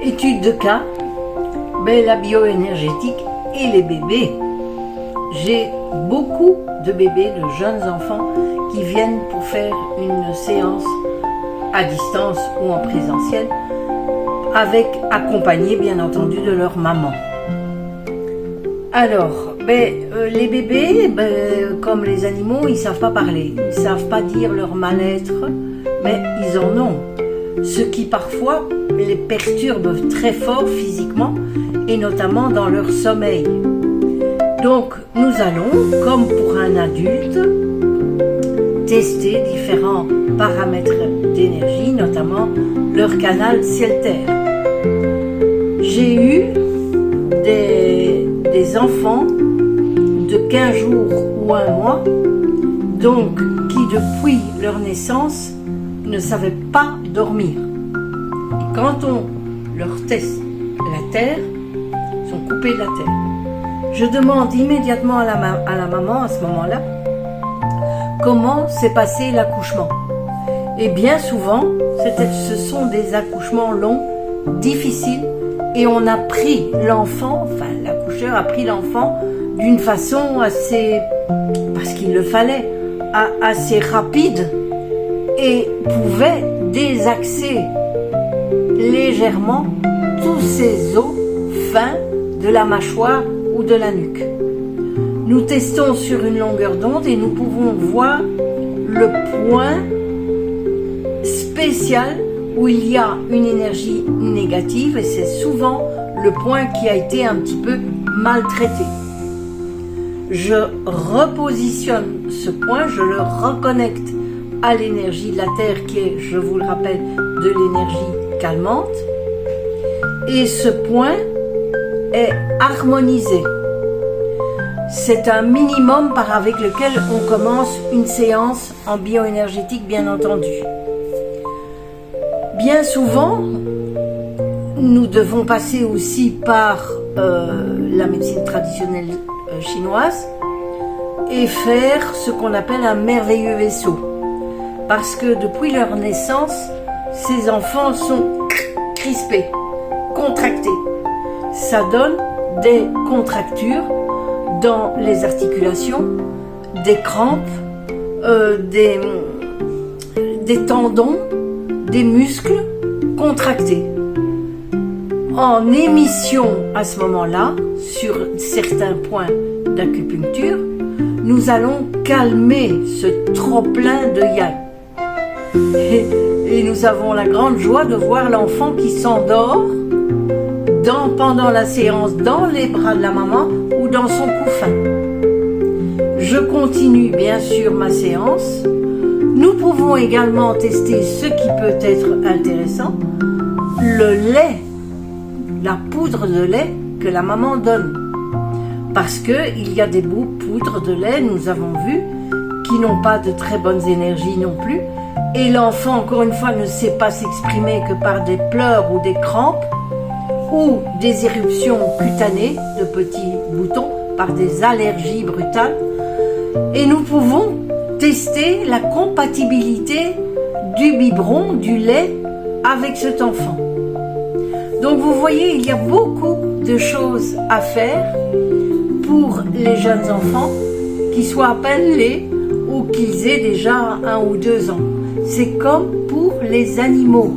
Étude de cas, la bioénergétique et les bébés. J'ai beaucoup de bébés, de jeunes enfants qui viennent pour faire une séance à distance ou en présentiel, accompagnés bien entendu de leur maman. Alors, les bébés, comme les animaux, ils ne savent pas parler, ils ne savent pas dire leur mal-être, mais ils en ont. Ce qui parfois les perturbe très fort physiquement et notamment dans leur sommeil. Donc nous allons, comme pour un adulte, tester différents paramètres d'énergie, notamment leur canal ciel-terre. J'ai eu des enfants de 15 jours ou un mois, donc qui depuis leur naissance ne savaient pas dormir. Et quand on leur teste la terre, ils sont coupés de la terre. Je demande immédiatement à la maman à ce moment-là comment s'est passé l'accouchement. Et bien souvent, ce sont des accouchements longs, difficiles, et on a pris l'enfant, enfin l'accoucheur a pris l'enfant d'une façon assez, parce qu'il le fallait, assez rapide, et pouvait désaxer légèrement tous ces os fins de la mâchoire ou de la nuque. Nous testons sur une longueur d'onde et nous pouvons voir le point spécial où il y a une énergie négative, et c'est souvent le point qui a été un petit peu maltraité. Je repositionne ce point, je le reconnecte à l'énergie de la Terre qui est, je vous le rappelle, de l'énergie calmante, et ce point est harmonisé. C'est un minimum avec lequel on commence une séance en bioénergétique, bien entendu. Bien souvent, nous devons passer aussi par la médecine traditionnelle chinoise et faire ce qu'on appelle un merveilleux vaisseau. Parce que depuis leur naissance, ces enfants sont crispés, contractés. Ça donne des contractures dans les articulations, des crampes, des tendons, des muscles contractés. En émission à ce moment-là, sur certains points d'acupuncture, nous allons calmer ce trop-plein de yang. Et nous avons la grande joie de voir l'enfant qui s'endort pendant la séance dans les bras de la maman ou dans son couffin. Je continue bien sûr ma séance. Nous pouvons également tester ce qui peut être intéressant, le lait, la poudre de lait que la maman donne. Parce qu'il y a des bouts poudre de lait, nous avons vu, qui n'ont pas de très bonnes énergies non plus. Et l'enfant, encore une fois, ne sait pas s'exprimer que par des pleurs ou des crampes ou des éruptions cutanées de petits boutons, par des allergies brutales. Et nous pouvons tester la compatibilité du biberon, du lait, avec cet enfant. Donc vous voyez, il y a beaucoup de choses à faire pour les jeunes enfants, qui soient à peine nés ou qu'ils aient déjà 1 ou 2 ans. C'est comme pour les animaux.